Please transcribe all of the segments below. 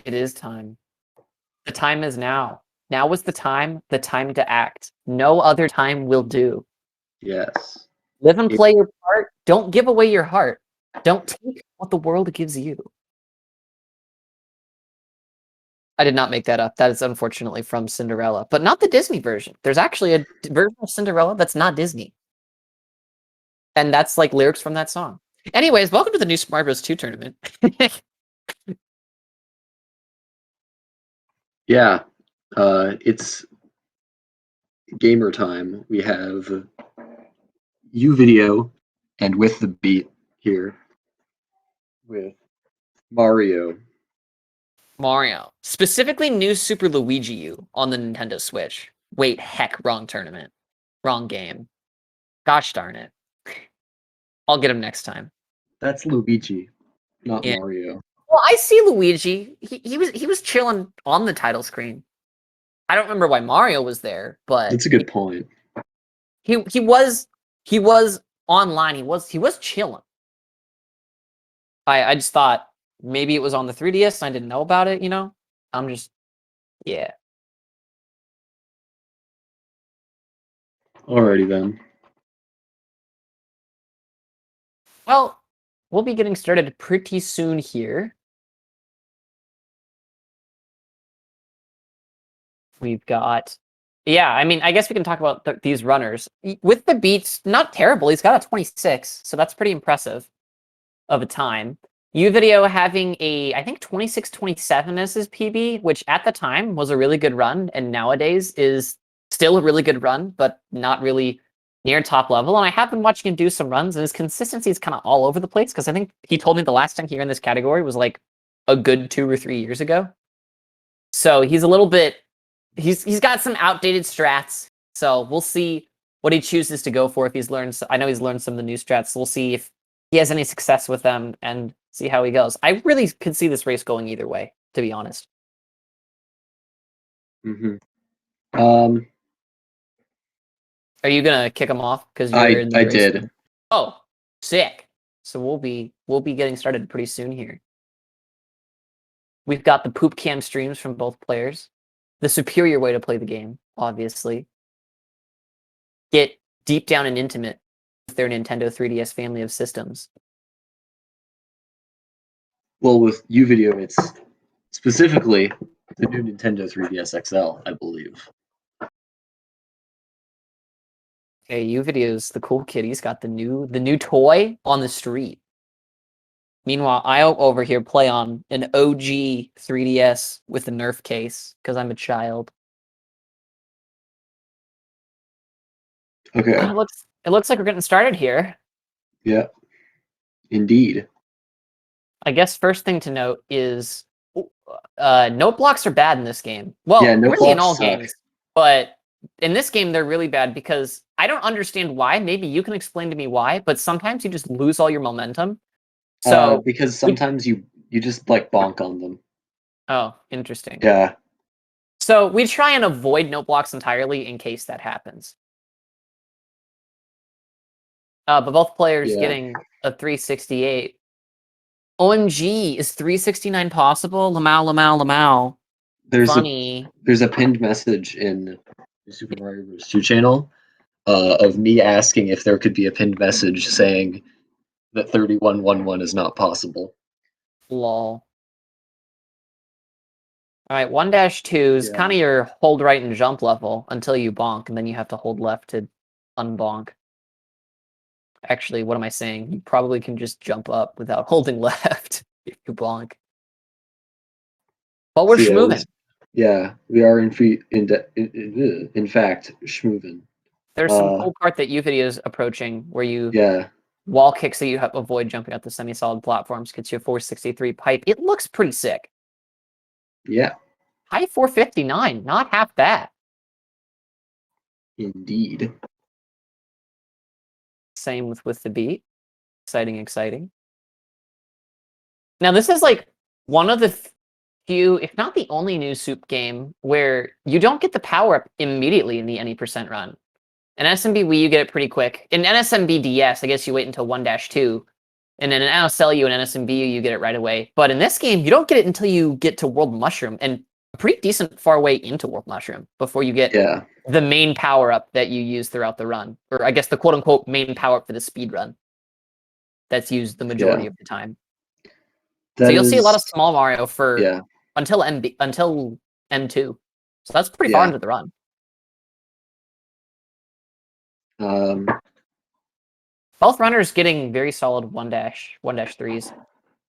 It is time. The time is now. Now is the time to act. No other time will do. Yes. Live and play your part. Don't give away your heart. Don't take what the world gives you. I did not make that up. That is unfortunately from Cinderella, but not the Disney version. There's actually a version of Cinderella that's not Disney. And that's like lyrics from that song. Anyways, welcome to the new Smart Bros 2 tournament. Yeah. It's gamer time. We have Uvideo and Withthebeat here with Mario. Mario. Specifically new Super Luigi U on the Nintendo Switch. Wait, heck, wrong tournament. Wrong game. Gosh darn it. I'll get him next time. That's Luigi, not Yeah. Mario. Well, I see Luigi. He was chilling on the title screen. I don't remember why Mario was there, but That's a good point. he was online. He was chilling. I just thought maybe it was on the 3DS and I didn't know about it, you know? I'm just yeah. Alrighty then. Well, we'll be getting started pretty soon here. We've got, yeah, I mean, I guess we can talk about these runners. Withthebeat's not terrible. He's got a 26, so that's pretty impressive of a time. Uvideo having a, I think, 26-27 as his PB, which at the time was a really good run, and nowadays is still a really good run, but not really near top level. And I have been watching him do some runs, and his consistency is kind of all over the place, because I think he told me the last time he ran this category was like a good 2 or 3 years ago. So he's a little bit, he's got some outdated strats. So we'll see what he chooses to go for if he's learned. I know he's learned some of the new strats. So we'll see if he has any success with them and see how he goes. I really could see this race going either way, to be honest. Mm-hmm. Are you gonna kick him off? Because I did. Oh, sick. So we'll be getting started pretty soon here. We've got the poop cam streams from both players. The superior way to play the game, obviously. Get deep down and intimate with their Nintendo 3DS family of systems. Well, with Uvideo, it's specifically the new Nintendo 3DS XL, I believe. Okay, Uvideo's the cool kid. He's got the new toy on the street. Meanwhile, I over here play on an OG 3DS with a Nerf case because I'm a child. Okay. It looks like we're getting started here. Yeah. Indeed. I guess first thing to note is note blocks are bad in this game. Well, yeah, really in all suck. games, but in this game they're really bad because I don't understand why. Maybe you can explain to me why, but sometimes you just lose all your momentum. So because sometimes you just like bonk on them. Oh, interesting. Yeah. So we try and avoid note blocks entirely in case that happens. But both players getting a 368. OMG, is 369 possible? Lamau. There's a pinned message in the Super Mario Bros. 2 channel of me asking if there could be a pinned message saying that 3111 is not possible. Lol. Alright, 1-2 is kind of your hold right and jump level until you bonk, and then you have to hold left to unbonk. Actually, what am I saying? You probably can just jump up without holding left if you bonk. But we're schmoovin'. Yeah, we are in fact schmoovin'. There's some cool part that Uvideo is approaching where you wall kicks so you have avoid jumping out the semi-solid platforms, gets you a 463 pipe. It looks pretty sick. Yeah. High 459, not half bad. Indeed. Same with Withthebeat. Exciting. Now this is like one of the few, if not the only new soup game where you don't get the power up immediately in the any percent run. In SMB Wii, you get it pretty quick. In NSMB DS, I guess you wait until 1-2, And in an NSLU and NSMBU, you get it right away. But in this game, you don't get it until you get to World Mushroom, and a pretty decent far way into World Mushroom before you get the main power-up that you use throughout the run. Or I guess the quote-unquote main power-up for the speed run that's used the majority of the time. So you'll see a lot of small Mario for until M2. So that's pretty far into the run. Both runners getting very solid 1-3s.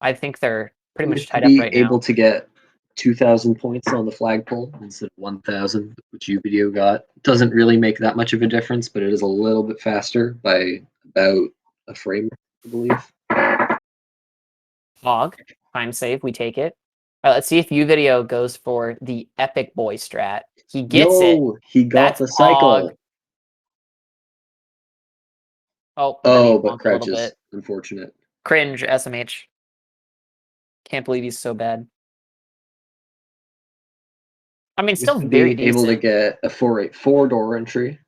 I think they're pretty much tied up right now. Able to get 2,000 points on the flagpole instead of 1,000, which Uvideo got. Doesn't really make that much of a difference, but it is a little bit faster by about a frame, I believe. Hog, time save, we take it. All right, let's see if Uvideo goes for the epic boy strat. He gets it. He got the cycle. Hog. Oh, but crouches. Unfortunate. Cringe, SMH. Can't believe he's so bad. I mean, still very decent. Able to get a 484 door entry.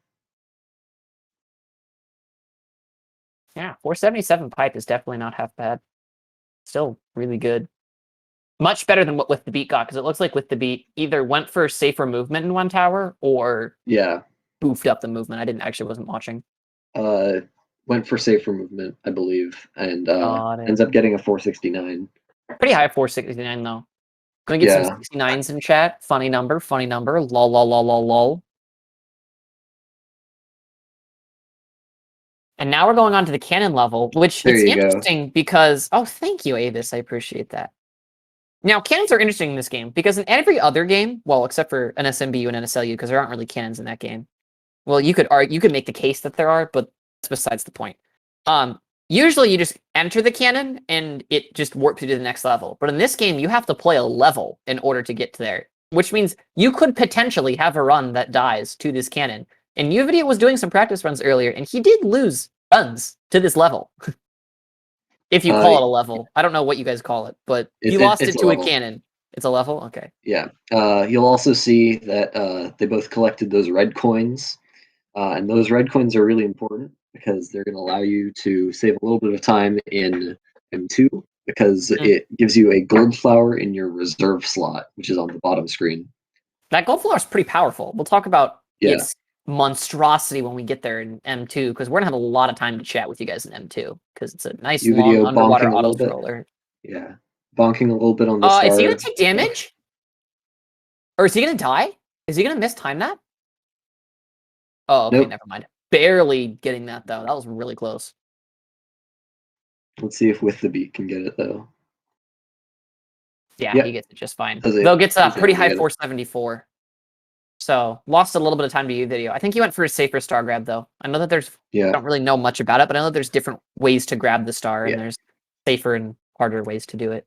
Yeah, 477 pipe is definitely not half bad. Still really good. Much better than what Withthebeat got, because it looks like Withthebeat either went for safer movement in one tower or boofed up the movement. I wasn't watching. Went for safer movement, I believe, and ends up getting a 469. Pretty high 469 though. Gonna get some 69s in chat. Funny number. Lol, lol, lol, lol, lol. And now we're going on to the cannon level, which is interesting because... Oh, thank you, Avis. I appreciate that. Now, cannons are interesting in this game because in every other game, well, except for an SMBU and NSLU, because there aren't really cannons in that game. Well, you could make the case that there are, but that's besides the point. Usually you just enter the cannon and it just warps you to the next level. But in this game, you have to play a level in order to get to there, which means you could potentially have a run that dies to this cannon. And Uvideo was doing some practice runs earlier, and he did lose runs to this level. If you call it a level. I don't know what you guys call it, but he lost it to a cannon. It's a level? Okay. Yeah. You'll also see that they both collected those red coins. And those red coins are really important because they're going to allow you to save a little bit of time in M2 because it gives you a gold flower in your reserve slot, which is on the bottom screen. That gold flower is pretty powerful. We'll talk about its monstrosity when we get there in M2 because we're going to have a lot of time to chat with you guys in M2 because it's a nice long underwater auto scroller. Yeah. Bonking a little bit on the star. Is he going to take damage? Or is he going to die? Is he going to miss time that? Oh, okay, never mind. Barely getting that, though. That was really close. Let's see if Withthebeat can get it, though. Yeah, he gets it just fine. Though gets a pretty high 474. So, lost a little bit of time to Uvideo. I think he went for a safer star grab, though. I know that there's... I don't really know much about it, but I know there's different ways to grab the star, and there's safer and harder ways to do it.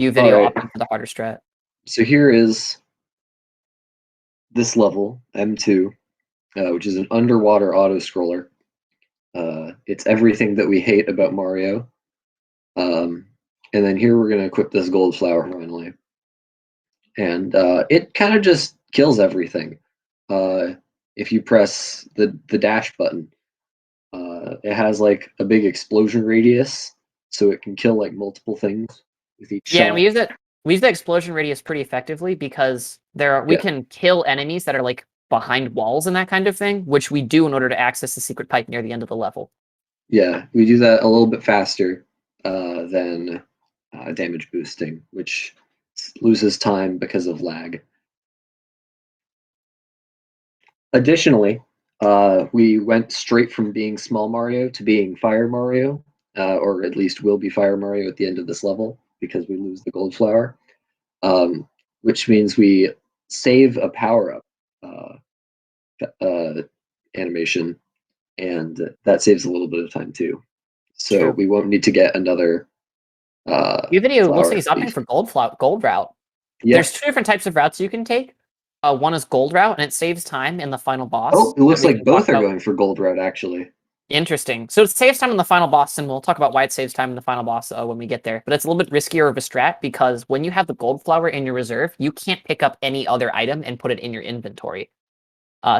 Uvideo opting for the harder strat. So here is this level, M2. Which is an underwater auto-scroller. It's everything that we hate about Mario. And then here we're going to equip this gold flower finally. And it kind of just kills everything. If you press the dash button, it has like a big explosion radius, so it can kill like multiple things with each shot. And we use the explosion radius pretty effectively because we can kill enemies that are like behind walls and that kind of thing, which we do in order to access the secret pipe near the end of the level. Yeah, we do that a little bit faster than damage boosting, which loses time because of lag. Additionally, we went straight from being Small Mario to being Fire Mario, or at least will be Fire Mario at the end of this level because we lose the gold flower, which means we save a power-up animation, and that saves a little bit of time too. So we won't need to get another Uvideo looks like he's opting for gold route. There's two different types of routes you can take. One is gold route, and it saves time in the final boss. Oh, it looks like both are going for gold route, actually. Interesting. So it saves time in the final boss, and we'll talk about why it saves time in the final boss when we get there. But it's a little bit riskier of a strat because when you have the gold flower in your reserve, you can't pick up any other item and put it in your inventory.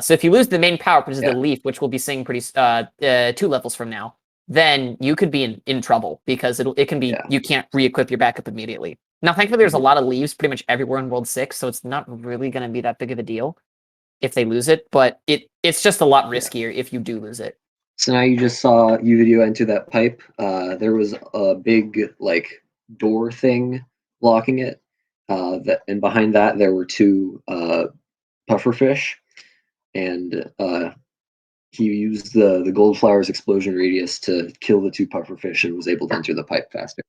So if you lose the main power, which is the leaf, which we'll be seeing pretty 2 levels from now, then you could be in trouble because it can be you can't re-equip your backup immediately. Now, thankfully, there's a lot of leaves pretty much everywhere in World 6, so it's not really going to be that big of a deal if they lose it, but it's just a lot riskier if you do lose it. So now you just saw Uvideo enter that pipe. There was a big like door thing blocking it, and behind that there were two pufferfish, and he used the Goldflower's explosion radius to kill the two pufferfish and was able to enter the pipe faster.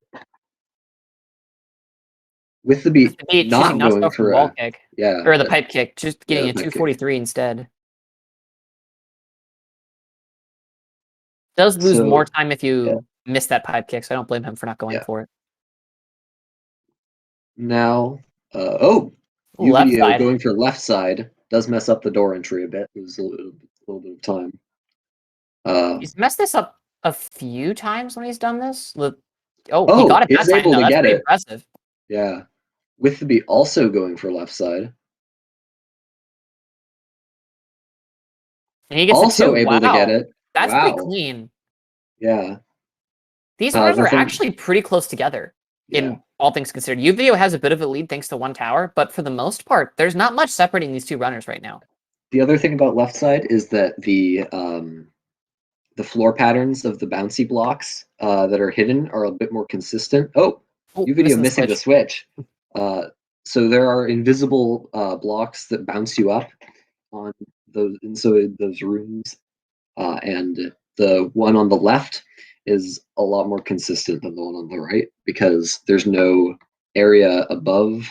Withthebeat not going for wall kick, yeah, or the pipe kick, just getting a 243 kick. instead. Does lose more time if you miss that pipe kick, so I don't blame him for not going for it. Now, Uvideo going for left side does mess up the door entry a bit. It was a little bit of time. He's messed this up a few times when he's done this. He got it that time. Able to That's get pretty it. Impressive. Yeah. Withthebeat also going for left side. And he gets also able to get it. That's pretty clean. Yeah. These runners are actually pretty close together in all things considered. Uvideo has a bit of a lead thanks to one tower, but for the most part, there's not much separating these two runners right now. The other thing about left side is that the floor patterns of the bouncy blocks that are hidden are a bit more consistent. Uvideo missing the switch. So there are invisible blocks that bounce you up on those rooms, and the one on the left is a lot more consistent than the one on the right because there's no area above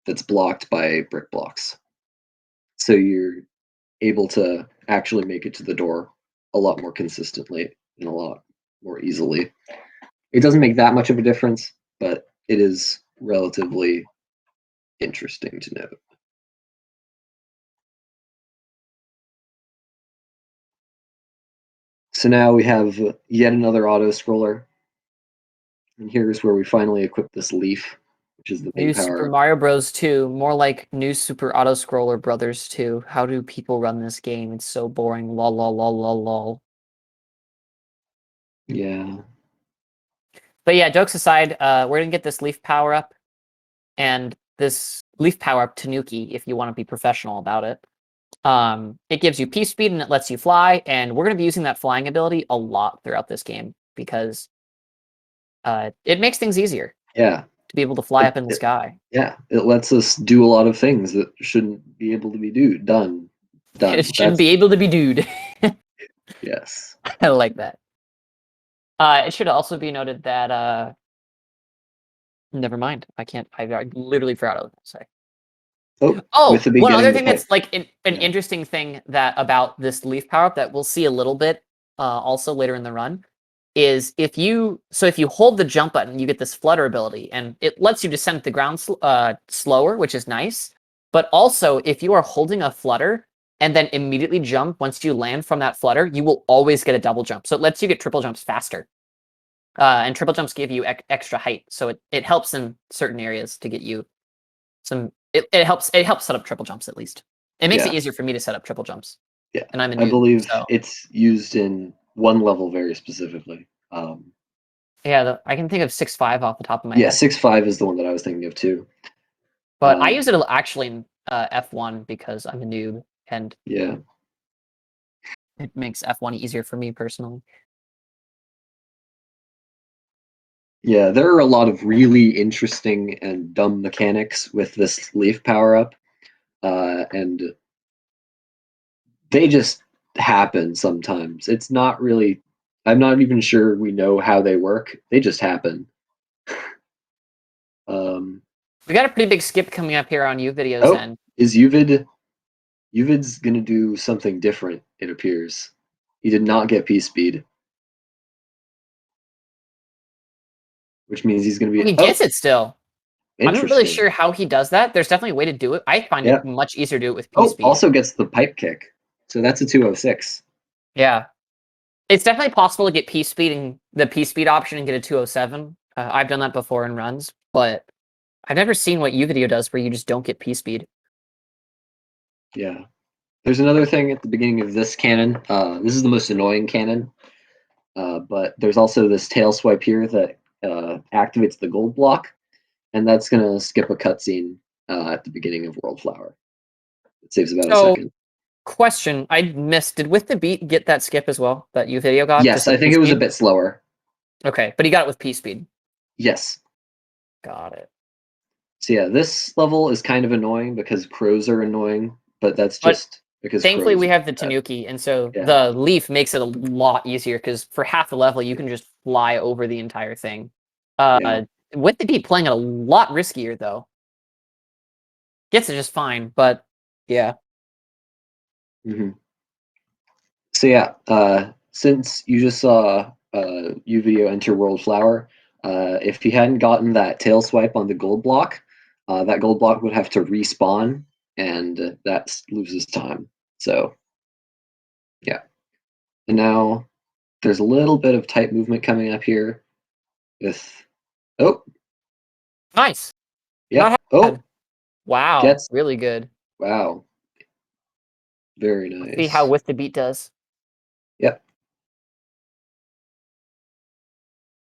that's blocked by brick blocks. So you're able to actually make it to the door a lot more consistently and a lot more easily. It doesn't make that much of a difference, but it is relatively interesting to note. So now we have yet another auto scroller. And here's where we finally equip this leaf, which is the main power. Super Mario Bros. 2, more like New Super Auto Scroller Brothers 2. How do people run this game? It's so boring. Lol, lol, lol, lol, lol. Yeah. But yeah, jokes aside, we're going to get this leaf power up. And this leaf power up Tanuki, if you want to be professional about it. It gives you peace speed and it lets you fly, and we're going to be using that flying ability a lot throughout this game because it makes things easier. Yeah. To be able to fly up in the sky. Yeah, it lets us do a lot of things that shouldn't be able to be done. It shouldn't be able to be dude. Yes. I like that. It should also be noted that never mind. I literally forgot what to say. One other thing that's like an interesting thing about this leaf power up that we'll see a little bit also later in the run is if you hold the jump button, you get this flutter ability, and it lets you descend to the ground slower, which is nice. But also, if you are holding a flutter and then immediately jump once you land from that flutter, you will always get a double jump. So it lets you get triple jumps faster. And triple jumps give you extra height, so it helps in certain areas to get you some. It helps set up triple jumps at least. It makes it easier for me to set up triple jumps. Yeah, and I'm a noob, I believe it's used in one level very specifically. Yeah, I can think of 6.5 off the top of my head. Yeah, 6.5 is the one that I was thinking of too. But I use it actually in F1 because I'm a noob, and it makes F1 easier for me personally. Yeah, there are a lot of really interesting and dumb mechanics with this leaf power-up, and they just happen sometimes. It's not really... I'm not even sure we know how they work. They just happen. We got a pretty big skip coming up here on Uvideo's end. Is Uvid's going to do something different, it appears. He did not get P-Speed. Which means he's going to be... He gets it still. I'm not really sure how he does that. There's definitely a way to do it. I find it much easier to do it with P-Speed. Also gets the pipe kick. So that's a 206. Yeah. It's definitely possible to get P-Speed and the P-Speed option and get a 207. I've done that before in runs, but I've never seen what Uvideo does where you just don't get P-Speed. Yeah. There's another thing at the beginning of this cannon. This is the most annoying cannon. but there's also this tail swipe here that activates the gold block, and that's going to skip a cutscene at the beginning of World Flower. It saves about a second. Question, I missed. Did Withthebeat get that skip as well that Uvideo got? Yes, I think it was a bit slower. Okay, but he got it with P speed. Yes. Got it. So yeah, this level is kind of annoying because crows are annoying, but that's just because thankfully we have the bad. Tanuki, and so the leaf makes it a lot easier because for half the level you can just fly over the entire thing. Withthebeat playing it a lot riskier though. Gets it just fine, but yeah. So yeah, since you just saw Uvideo enter World Flower, if he hadn't gotten that tail swipe on the gold block, that gold block would have to respawn, and that loses time. So yeah. And now there's a little bit of tight movement coming up here with nice. Yeah. Wow. Really good. Wow. Very nice. Let's see how Withthebeat does. Yep.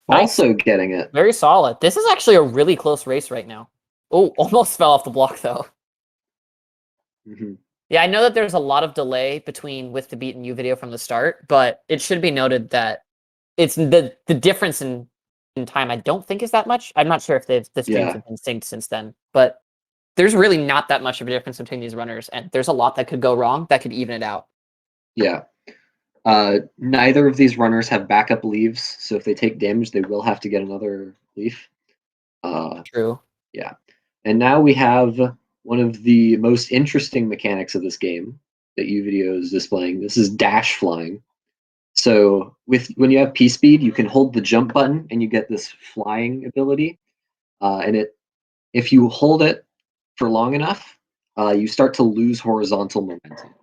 Nice. Also getting it. Very solid. This is actually a really close race right now. Oh, almost fell off the block though. Yeah, I know that there's a lot of delay between Withthebeat and Uvideo from the start, but it should be noted that it's the difference in time I don't think is that much. I'm not sure if the streams have been synced since then, but there's really not that much of a difference between these runners, and there's a lot that could go wrong that could even it out. Yeah. Neither of these runners have backup leaves, so if they take damage, they will have to get another leaf. True. Yeah. And now we have one of the most interesting mechanics of this game that Uvideo is displaying. This is dash flying. So when you have P speed, you can hold the jump button and you get this flying ability. And if you hold it for long enough, you start to lose horizontal momentum.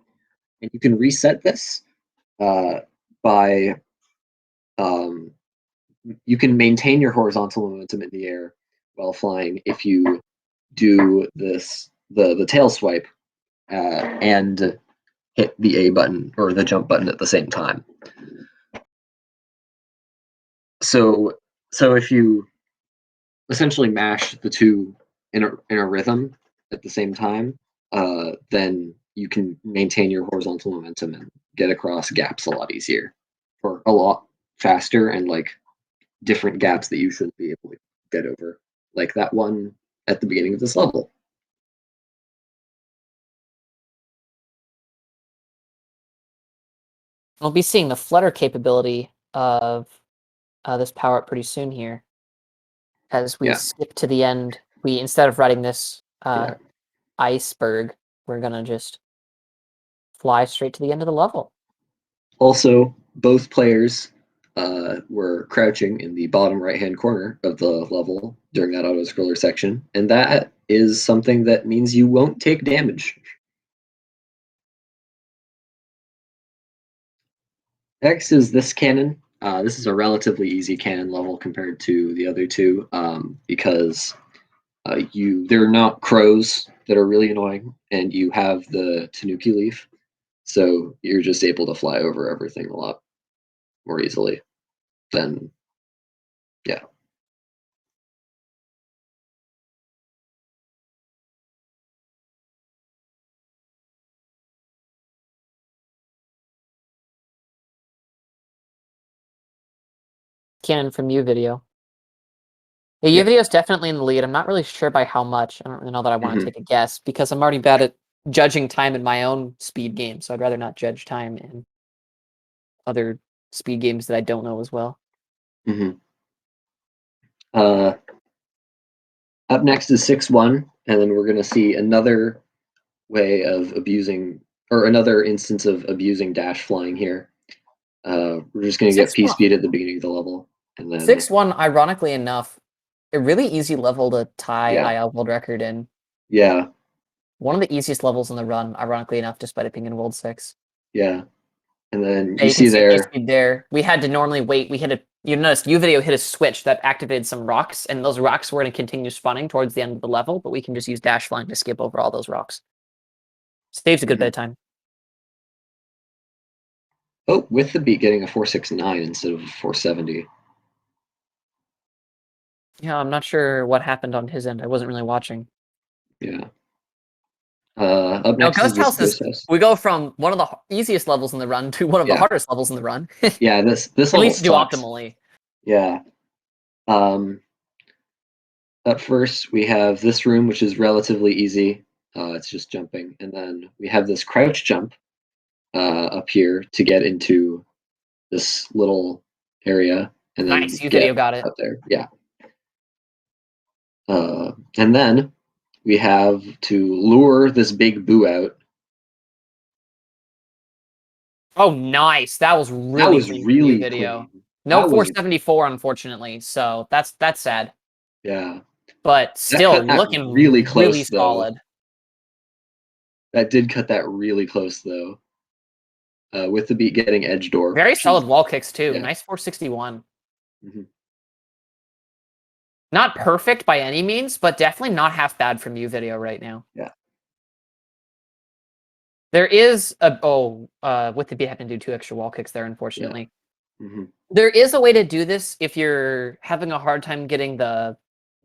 And you can reset this by you can maintain your horizontal momentum in the air while flying if you do the tail swipe and hit the A button or the jump button at the same time. So if you essentially mash the two in a rhythm at the same time, then you can maintain your horizontal momentum and get across gaps a lot easier, or a lot faster, and like different gaps that you shouldn't be able to get over, like that one at the beginning of this level. We'll be seeing the flutter capability of this power up pretty soon here. As we skip to the end, we instead of riding this iceberg, we're gonna just fly straight to the end of the level. Also, both players were crouching in the bottom right-hand corner of the level during that auto-scroller section, and that is something that means you won't take damage. Next is this cannon. This is a relatively easy cannon level compared to the other two because there are not crows that are really annoying, and you have the Tanuki leaf, so you're just able to fly over everything a lot more easily than, yeah. Cannon from Uvideo. Yeah, Uvideo is definitely in the lead. I'm not really sure by how much. I don't really know that I want to take a guess because I'm already bad at judging time in my own speed game, so I'd rather not judge time in other speed games that I don't know as well. Up next is 6-1, and then we're going to see another way of abusing, or another instance of abusing dash flying here. We're just going to get P speed at the beginning of the level. And then 6-1, ironically enough, a really easy level to tie IL world record in. Yeah. One of the easiest levels in the run, ironically enough, despite it being in World 6. Yeah. And then you see there. We had to normally wait. You noticed Uvideo hit a switch that activated some rocks, and those rocks were going to continue spawning towards the end of the level, but we can just use dash flying to skip over all those rocks. Saves a good bit of time. Oh, Withthebeat getting a 469 instead of a 470. Yeah, I'm not sure what happened on his end. I wasn't really watching. Yeah. Up Now, next is Ghost this House is, Ghost House. we go from one of the easiest levels in the run to one of the Yeah. hardest levels in the run. Yeah, this At level least do sucks. optimally. Yeah. Up first, we have this room, which is relatively easy. It's just jumping. And then we have this crouch jump up here to get into this little area and then Nice, get Uvideo got it. up there. Yeah. And then we have to lure this big boo out. Oh, nice. That was That really was clean from really Uvideo. clean. No That was 474, unfortunately, so that's sad. yeah. But That still, cut you're that really looking really close though. solid. That did cut that really close though. Withthebeat getting edge door. Very Which is, solid wall kicks, too. yeah. Nice 461. Mhm. Not perfect by any means, but definitely not half bad from Uvideo right now. Yeah. There is with the beat having to do 2 extra wall kicks there, unfortunately. Yeah. Mm-hmm. There is a way to do this if you're having a hard time getting the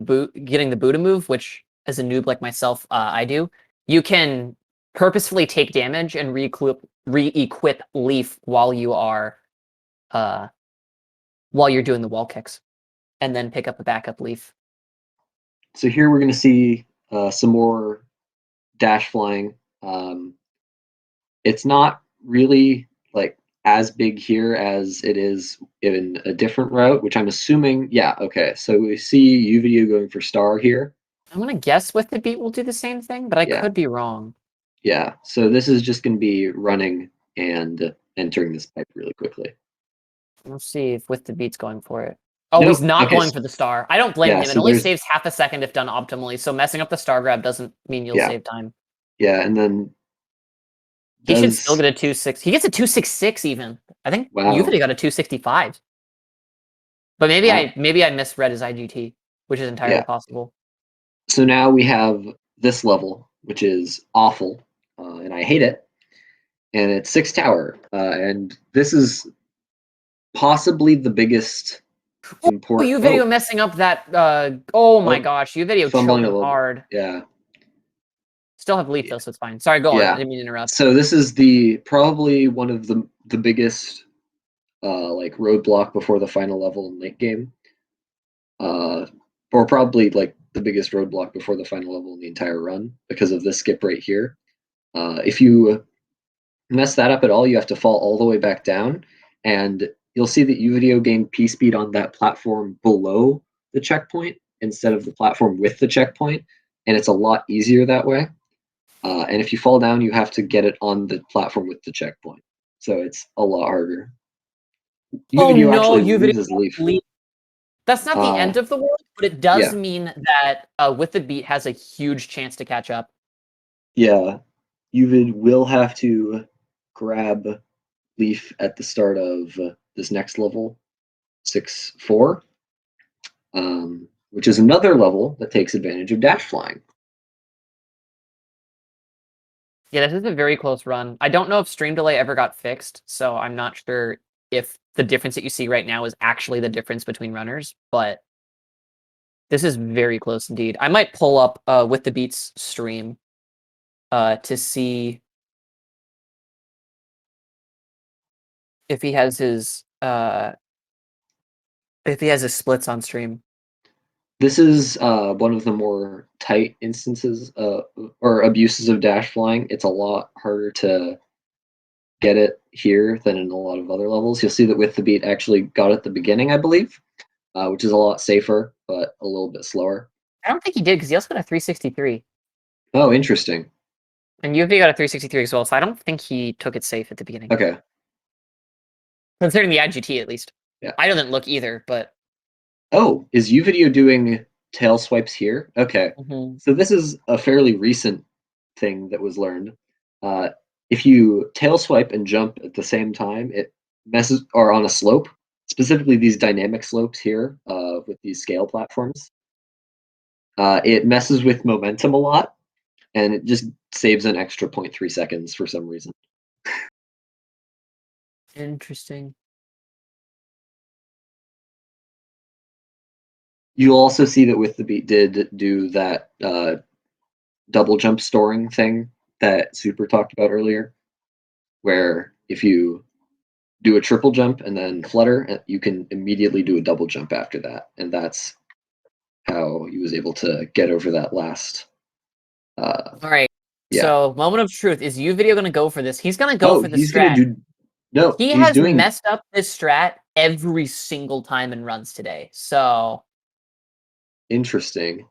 boot to move, which as a noob like myself, I do. You can purposefully take damage and re-equip Leaf while you're doing the wall kicks, and then pick up a backup Leaf. So here we're going to see some more dash flying. It's not really like as big here as it is in a different route, which I'm assuming. Yeah, okay. So we see Uvideo going for star here. I'm gonna guess with the beat will do the same thing, but I Yeah, could be wrong. yeah. So this is just going to be running and entering this pipe really quickly. Let's see if with the beat's going for it. Oh, Nope. he's not Okay. going for the star. I don't blame Yeah. him. It So only there's saves half a second if done optimally, so messing up the star grab doesn't mean you'll yeah, save time. yeah, and then He should still does get a 2.6. He gets a 2.66 even. I think wow. Uvideo got a 2.65. But maybe I misread his IGT, which is entirely Yeah. possible. So now we have this level, which is awful, and I hate it. And it's 6 tower, and this is possibly the biggest Oh, important. Uvideo messing up that. Oh my Oh, gosh, Uvideo fumbling a choking little bit. hard. Yeah, Still have Leaf though, so it's fine. Sorry, go on. I yeah. didn't mean to interrupt. So this is the probably one of the biggest like roadblock before the final level in late game, or probably like the biggest roadblock before the final level in the entire run because of this skip right here. If you mess that up at all, you have to fall all the way back down, and you'll see that Uvideo gained P speed on that platform below the checkpoint instead of the platform with the checkpoint, and it's a lot easier that way. And if you fall down, you have to get it on the platform with the checkpoint, so it's a lot harder. Oh Uvideo no, actually Uvideo loses Leaf. That's not the end of the world, but it does Yeah, mean that with the beat has a huge chance to catch up. yeah. Uvid will have to grab Leaf at the start of this next level, 6-4. Which is another level that takes advantage of dash flying. Yeah, this is a very close run. I don't know if stream delay ever got fixed, so I'm not sure if the difference that you see right now is actually the difference between runners, but this is very close indeed. I might pull up with the beats stream to see if he has his splits on stream. This is one of the more tight instances or abuses of dash flying. It's a lot harder to get it here than in a lot of other levels. You'll see that Withthebeat actually got it at the beginning, I believe, which is a lot safer, but a little bit slower. I don't think he did because he also got a 363. Oh, interesting. And UV got a 363 as well, so I don't think he took it safe at the beginning. Okay. Considering the IGT, at least. Yeah. I didn't look either, but... Oh, is Uvideo doing tail swipes here? Okay. So this is a fairly recent thing that was learned. If you tail swipe and jump at the same time, it messes, or on a slope, specifically these dynamic slopes here with these scale platforms. It messes with momentum a lot, and it just saves an extra 0.3 seconds for some reason. Interesting. You'll also see that Withthebeat did do that double jump storing thing that Super talked about earlier, where if you do a triple jump and then flutter, you can immediately do a double jump after that, and that's how he was able to get over that last. All right. Yeah. So, moment of truth. Is Uvideo going to go for this? He's going to go for the he's strat. gonna do. No, He he's has doing. messed up this strat every single time in runs today. So Interesting.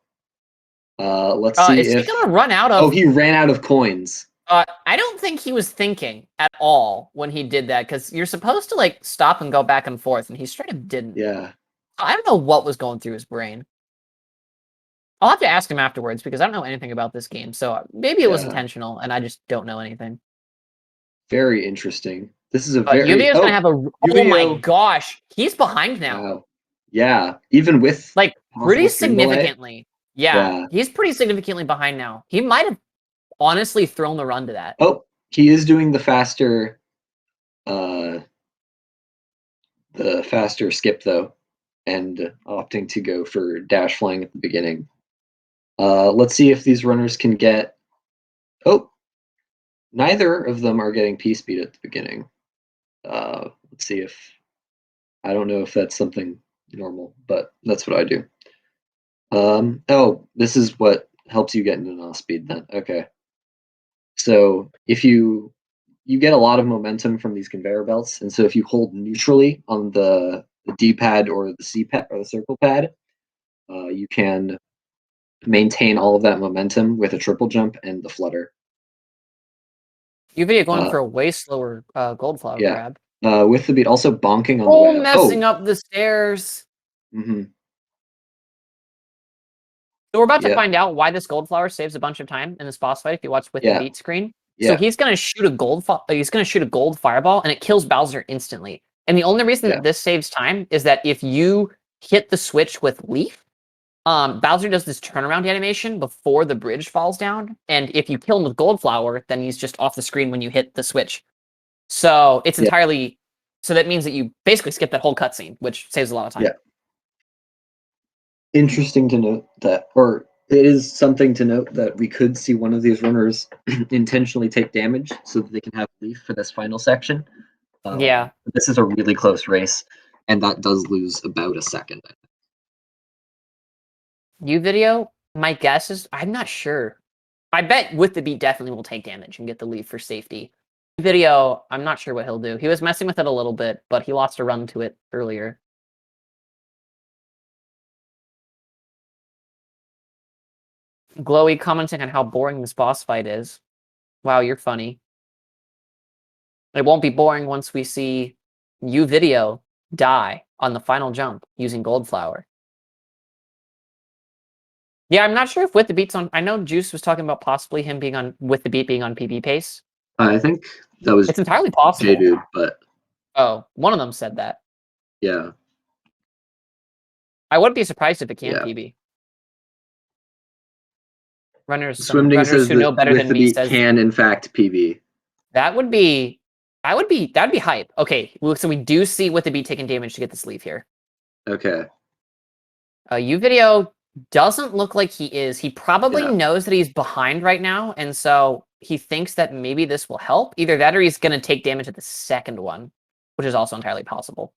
Let's see is he going to run out of? Oh, he ran out of coins. I don't think he was thinking at all when he did that, because you're supposed to like stop and go back and forth, and he straight up didn't. Yeah. I don't know what was going through his brain. I'll have to ask him afterwards because I don't know anything about this game. So maybe it was intentional, and I just don't know anything. Very interesting. This is a But very. Uvidio's gonna have a. Oh my gosh, he's behind now. Wow. Yeah, even with like pretty stream delay. significantly. Yeah, he's pretty significantly behind now. He might have honestly thrown the run to that. Oh, he is doing the faster skip though, and opting to go for dash flying at the beginning. Let's see if these runners can get. Oh, neither of them are getting P speed at the beginning. Let's see if. I don't know if that's something normal, but that's what I do. Oh, this is what helps you get into NOS speed then. Okay. So if you get a lot of momentum from these conveyor belts, and so if you hold neutrally on the D-pad or the C-pad or the circle pad, you can maintain all of that momentum with a triple jump and the flutter. Uvideo going for a way slower gold flower grab. Withthebeat also bonking on the way up. Messing up the stairs. Mm-hmm. So we're about to find out why this gold flower saves a bunch of time in this boss fight if you watch Withthebeat screen. So he's gonna shoot a gold fireball and it kills Bowser instantly. And the only reason that this saves time is that if you hit the switch with Leaf, Bowser does this turnaround animation before the bridge falls down, and if you kill him with gold flower, then he's just off the screen when you hit the switch. So it's entirely. So that means that you basically skip that whole cutscene, which saves a lot of time. Yeah. Interesting to note that, or it is something to note that we could see one of these runners intentionally take damage so that they can have Leaf for this final section. This is a really close race, and that does lose about a second. Uvideo, my guess is, I'm not sure. I bet Withthebeat definitely will take damage and get the Leaf for safety. Uvideo, I'm not sure what he'll do. He was messing with it a little bit, but he lost a run to it earlier. Glowy commenting on how boring this boss fight is. Wow, you're funny. It won't be boring once we see Uvideo die on the final jump using gold flower. Yeah, I'm not sure if Withthebeat's on. I know Juice was talking about possibly him being on Withthebeat being on PB pace. I think that was. It's entirely possible. J-Dude, but one of them said that. Yeah. I wouldn't be surprised if it can PB. Runners Swim runners who know better than me says can in fact PB. That'd be hype. Okay, so we do see Withthebeat taking damage to get this Leaf here. Okay. Uvideo doesn't look like he is. He probably knows that he's behind right now, and so he thinks that maybe this will help. Either that or he's going to take damage at the second one, which is also entirely possible.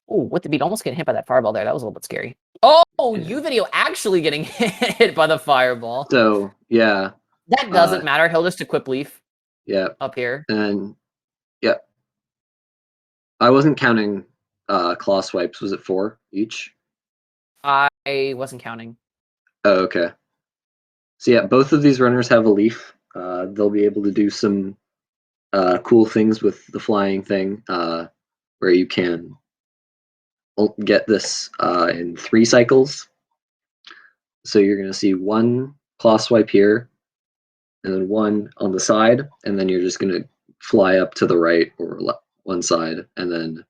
Oh, Withthebeat almost getting hit by that fireball there. That was a little bit scary. Oh, Uvideo actually getting hit by the fireball. So, yeah. That doesn't matter. He'll just equip Leaf. Yeah. Up here. And, yeah. I wasn't counting claw swipes. Was it 4 each? I wasn't counting. Oh, okay. So, yeah, both of these runners have a Leaf. They'll be able to do some cool things with the flying thing where you can get this in 3 cycles. So you're going to see 1 claw swipe here, and then 1 on the side, and then you're just going to fly up to the right or one side, and then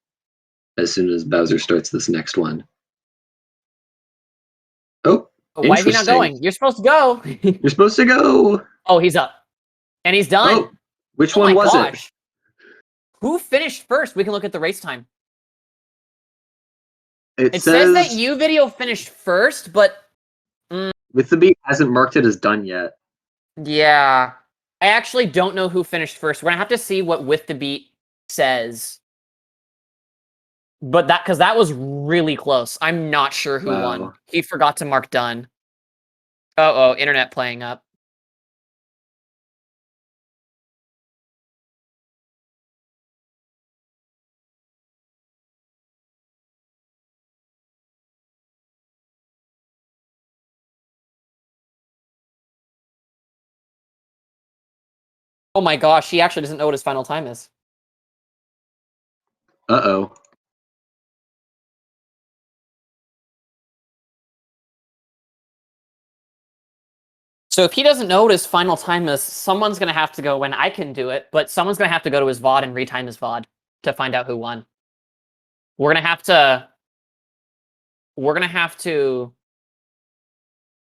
as soon as Bowser starts this next one. Oh, why is he not going? You're supposed to go. You're supposed to go. Oh, he's up. And he's done. Oh, which one was it? who finished first? We can look at the race time. It says that Uvideo finished first, but Withthebeat hasn't marked it as done yet. yeah, I actually don't know who finished first. We're gonna have to see what Withthebeat says. But because that was really close. I'm not sure who won. He forgot to mark done. Oh, internet playing up. Oh my gosh, he actually doesn't know what his final time is. Uh-oh. So if he doesn't know what his final time is, someone's going to have to go, and I can do it, but someone's going to have to go to his VOD and retime his VOD to find out who won. We're going to have to...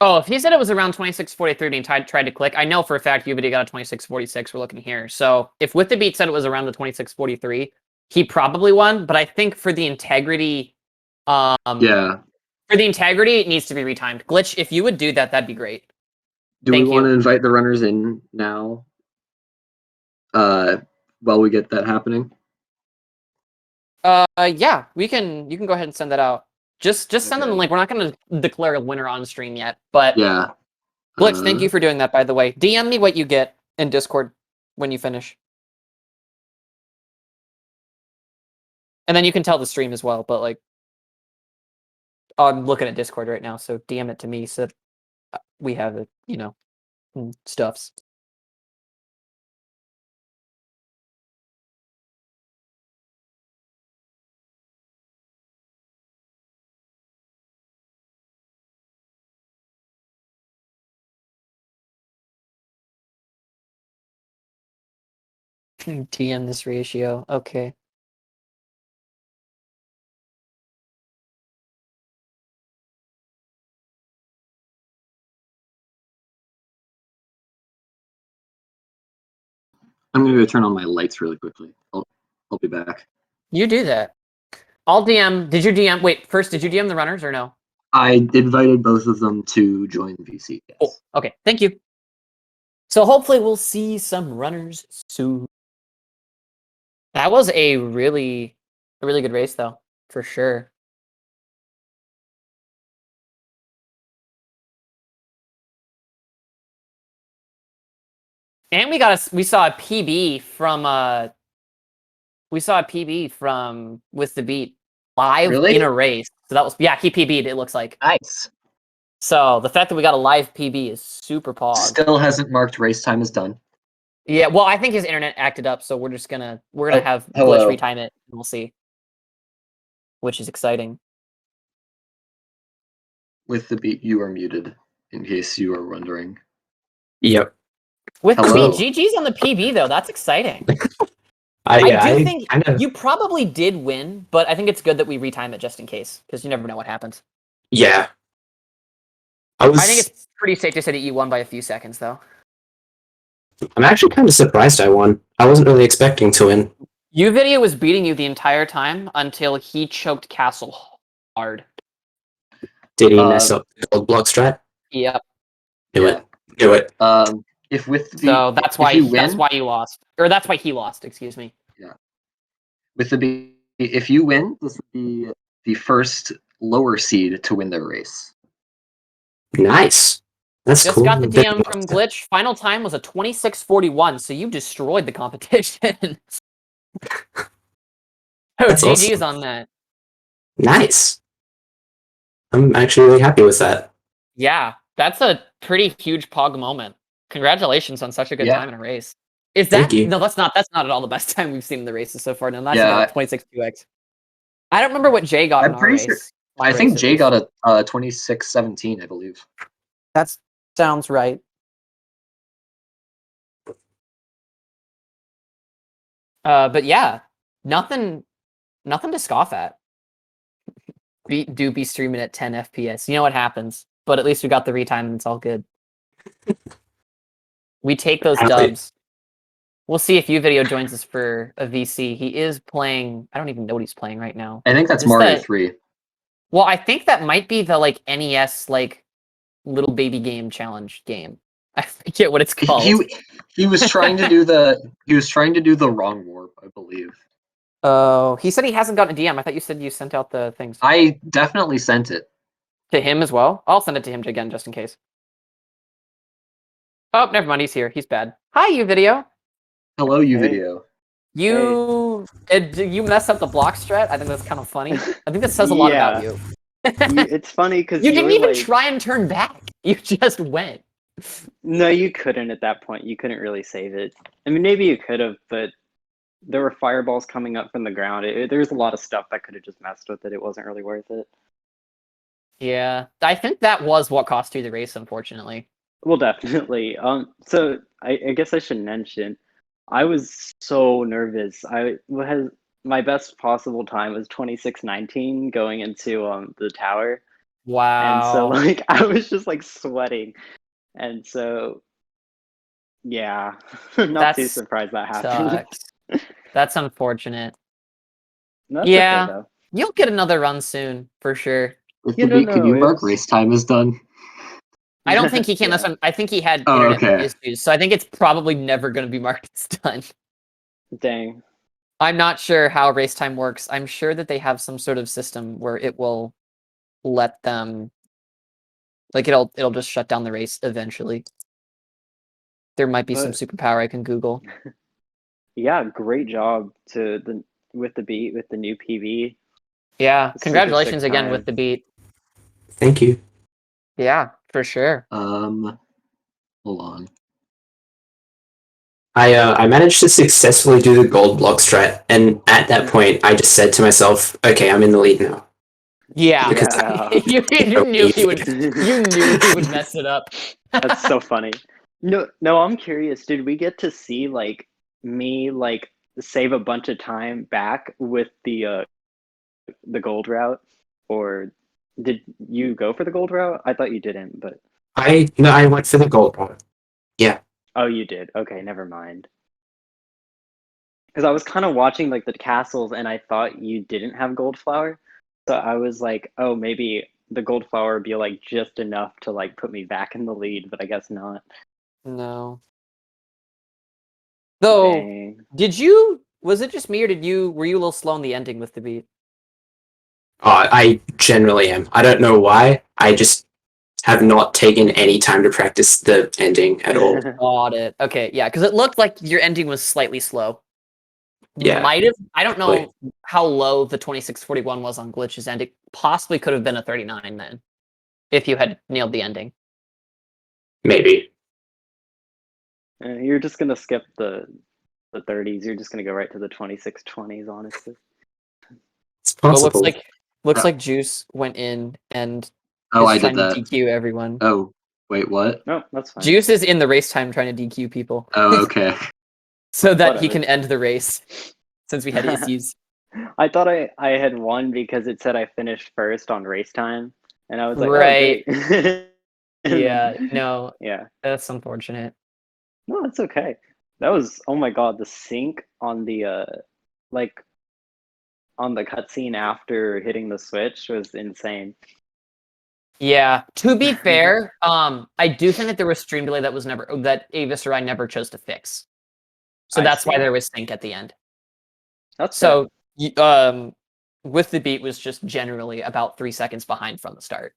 Oh, if he said it was around 26:43 and tried to click, I know for a fact Uvideo got a 26:46. We're looking here. So if Withthebeat said it was around the 26:43, he probably won, but I think for the integrity... yeah. For the integrity, it needs to be retimed. Glitch, if you would do that, that'd be great. Do we want to invite the runners in now? While we get that happening? Yeah, you can go ahead and send that out. Just send them the link. We're not going to declare a winner on stream yet, but yeah. Glitch, thank you for doing that, by the way. DM me what you get in Discord when you finish. And then you can tell the stream as well, but like, I'm looking at Discord right now, so DM it to me so we have it, you know, stuffs. DM this ratio. Okay. I'm going to go turn on my lights really quickly. I'll be back. You do that. I'll DM. Did you DM? Wait, first, did you DM the runners or no? I invited both of them to join VC. Yes. Oh, okay. Thank you. So hopefully we'll see some runners soon. That was a really good race, though, for sure. And we saw a PB from Withthebeat live in a race. So that was he PB'd, it looks like. Nice. So the fact that we got a live PB is super pog. Still hasn't marked race time as done. Yeah, well, I think his internet acted up, so we're gonna have Glitch retime it, and we'll see. Which is exciting. Withthebeat, you are muted, in case you are wondering. Yep. Withthebeat, GG's on the PB though. That's exciting. I think you probably did win, but I think it's good that we retime it just in case, because you never know what happens. Yeah. I think it's pretty safe to say that you won by a few seconds, though. I'm actually kind of surprised I won. I wasn't really expecting to win. Uvideo was beating you the entire time until he choked Castle hard. Did he mess up the gold block strat? Yep. Do it. If Withthebeat, so that's why you lost, or that's why he lost. Excuse me. Yeah. Withthebeat, if you win, this would be the first lower seed to win their race. Nice. That's Just cool. got the DM from Glitch. Final time was a 26:41, so you destroyed the competition. That's GG's awesome. on that. Nice. I'm actually really happy with that. Yeah, that's a pretty huge pog moment. Congratulations on such a good time in a race. Is that Thank you. No, that's not at all the best time we've seen in the races so far. No, that's 26:2x. I don't remember what Jay got in our race. Sure. I think Jay got a 26:17, I believe. That sounds right. But yeah, nothing to scoff at. Do be streaming at 10 FPS. You know what happens, but at least we got the retime and it's all good. We take those dubs. We'll see if Uvideo joins us for a VC. He is playing. I don't even know what he's playing right now. I think that's Is Mario that- 3. Well, I think that might be the like NES like little baby game challenge game. I forget what it's called. He was trying to do the wrong warp, I believe. Oh, he said he hasn't gotten a DM. I thought you said you sent out the things I definitely sent it. to him as well. I'll send it to him again just in case. Oh, never mind. He's here. He's bad. Hi, Uvideo. Hello, Uvideo. You mess up the block strat. I think that's kind of funny. I think that says a lot about you. It's funny because You didn't even like... try and turn back. You just went. No, you couldn't at that point. You couldn't really save it. I mean, maybe you could have, but there were fireballs coming up from the ground. There's a lot of stuff that could have just messed with it. It wasn't really worth it. Yeah, I think that was what cost you the race, unfortunately. Well, definitely. So I guess I should mention, I was so nervous. My best possible time was 26:19 going into the tower. Wow. And so like I was just like sweating. And so yeah, not too surprised that happened. Sucks. That's unfortunate. That's Yeah. okay, though. You'll get another run soon, for sure. With You the don't beat, can know, you mark it's- race time is done? I don't think he can. Yeah. That's one. I think he had Oh, internet okay. issues, so I think it's probably never going to be marked as done. Dang. I'm not sure how race time works. I'm sure that they have some sort of system where it will let them, like it'll just shut down the race eventually. There might be some But- superpower I can Google. Yeah, great job with the beat with the new PB. Yeah, Super congratulations sick again time. with the beat. Thank you. Yeah, for sure. Hold on. I managed to successfully do the gold block strat, and at that point, I just said to myself, "Okay, I'm in the lead now." Yeah, Because Yeah. you knew he would. You knew he would mess it up. That's so funny. No, I'm curious. Did we get to see like me like save a bunch of time back with the gold route, or did you go for the gold route? I thought you didn't, but I went for the gold block. Yeah. oh, you did. Okay, never mind. Because I was kind of watching like the castles, and I thought you didn't have gold flower, so I was like, oh, maybe the gold flower would be like just enough to like put me back in the lead, but I guess not. No. Though, Dang. was it just me or were you a little slow in the ending with the beat? I generally am. I don't know why. I just have not taken any time to practice the ending at all. Got it. Okay, yeah, because it looked like your ending was slightly slow. Yeah. Might have. I don't know how low the 2641 was on Glitch's end. It possibly could have been a 39 then, if you had nailed the ending. Maybe. You're just gonna skip the 30s. You're just gonna go right to the 2620s, honestly. It's Well, possible. looks like Juice went in and Oh, I is did trying that. to DQ everyone. Oh, wait, what? No, that's fine. Juice is in the race time trying to DQ people. Oh, okay. So that he Whatever. can end the race, since we had issues. I thought I had won because it said I finished first on race time, and I was like, Right. oh, great. Yeah, no, Yeah. that's unfortunate. No, it's okay. That was, oh my god, the sync on the like on the cutscene after hitting the switch was insane. Yeah, to be fair, I do think that there was stream delay that Avis or I never chose to fix. So I that's why see. there was sync at the end. That's So, with the beat was just generally about 3 seconds behind from the start.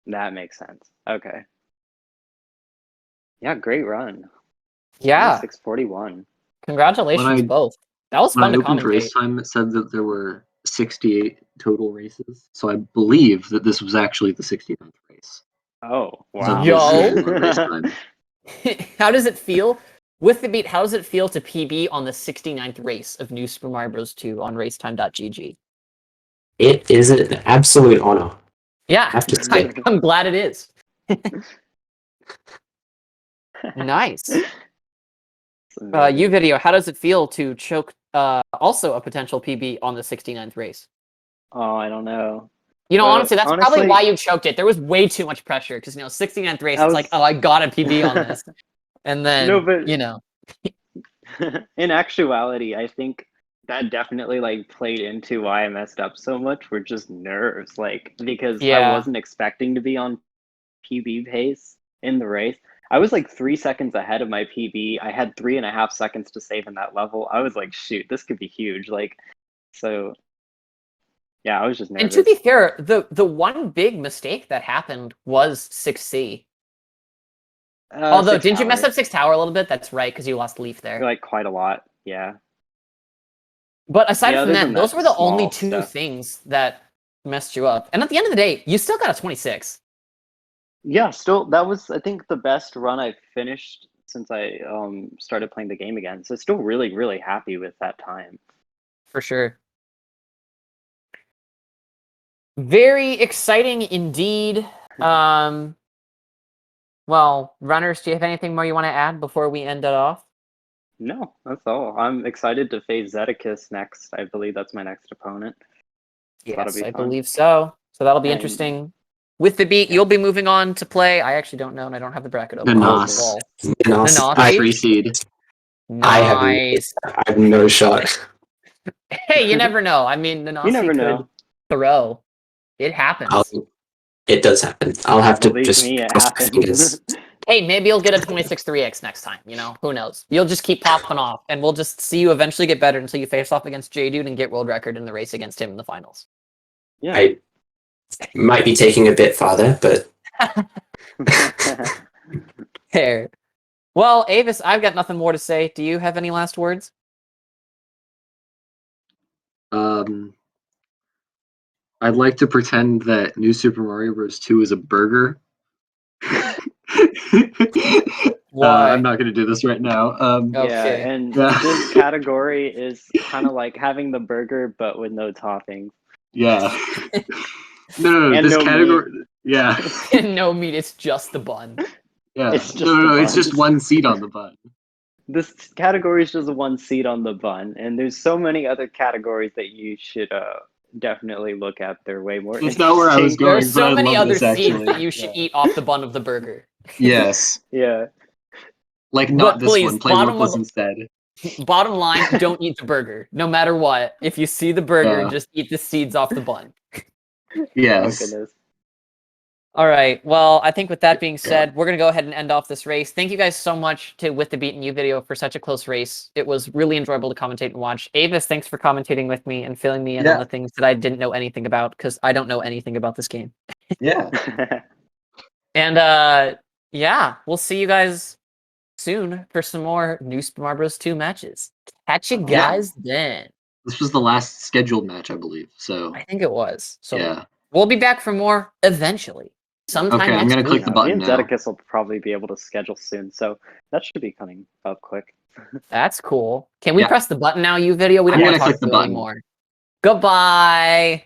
that makes sense. Okay. Yeah, great run. Yeah, 641. congratulations When I- both. That was When fun I to opened race commentate. time, it said that there were 68 total races. So I believe that this was actually the 69th race. Oh, So wow. Yo. this is on race time. How does it feel? With the beat, how does it feel to PB on the 69th race of New Super Mario Bros. 2 on racetime.gg? It is an absolute honor. Yeah, have to say. I'm glad it is. Nice. Uvideo, how does it feel to choke also a potential PB on the 69th race? Oh, I don't know. You know, Well, honestly, that's probably honestly- why you choked it. There was way too much pressure because, 69th race, it's like, oh, I got a PB on this. And then, No, but- In actuality, I think that definitely like played into why I messed up so much were just nerves, like because I Yeah. wasn't expecting to be on PB pace in the race. I was like 3 seconds ahead of my PB. I had 3.5 seconds to save in that level. I was like, shoot, this could be huge. Like, so yeah, I was just And to nervous. be fair, the one big mistake that happened was 6C. Although, Six didn't you mess tower, up 6 tower a little bit? That's right, because you lost Leaf there. like quite a lot. Yeah. But aside Yeah, from other that, than those that, were the only small two stuff. things that messed you up. And at the end of the day, you still got a 26. Yeah, still that was I think the best run I've finished since I started playing the game again. So still really, really happy with that time. For sure. Very exciting indeed. Well, runners, do you have anything more you want to add before we end it off? No, that's all. I'm excited to face Zedekis next. I believe that's my next opponent. So that'll Yes, be I fun. believe so. So that'll be And interesting. With the beat, yeah. you'll be moving on to play. I actually don't know, and I don't have the bracket open. Nanas. Wall. Nanas. Nanas. Free seed. I have Nice. no shot. Hey, you never know. I mean, You Nanasi never could know. throw. It happens. It does happen. I'll have to Believe just me, it cross my happens. fingers. Hey, maybe you'll get a 26-3x next time, you know? Who knows? You'll just keep popping off, and we'll just see you eventually get better until you face off against J-Dude and get world record in the race against him in the finals. Yeah. I might be taking a bit farther, but Fair. Well, Avis, I've got nothing more to say. Do you have any last words? I'd like to pretend that New Super Mario Bros. 2 is a burger. Why? I'm not going to do this right now. Okay. Yeah, and Yeah. this category is kind of like having the burger but with no toppings. Yeah. No, And this no category. Yeah. No meat, it's just the bun. Yeah. It's just No, the it's just buns. one seed on the bun. This category is just one seed on the bun, and there's so many other categories that you should definitely look at. They're way more That's not where I was interesting. There are going, but so I many love other this, seeds actually. that you should eat off the bun of the burger. Yes. Yeah. Like, But not this please, one. Play bottom Worthless of- instead. Bottom line, don't eat the burger. No matter what. If you see the burger, Yeah. just eat the seeds off the bun. Oh Yes. goodness. All right. Well, I think with that being said, we're going to go ahead and end off this race. Thank you guys so much to With the Beat and Uvideo for such a close race. It was really enjoyable to commentate and watch. Avis, thanks for commentating with me and filling me in on the things that I didn't know anything about, because I don't know anything about this game. Yeah. And yeah, we'll see you guys soon for some more New Super Mario Bros. 2 matches. Catch you guys then. This was the last scheduled match, I believe. So, I think it was. So yeah. we'll be back for more eventually. Sometime Okay, I'm next going to click week. the Me button and now. Zedekis will probably be able to schedule soon, so that should be coming up quick. That's cool. Can we Yeah. press the button now, Uvideo? We don't I'm want gonna to talk click the to you button. anymore. Goodbye.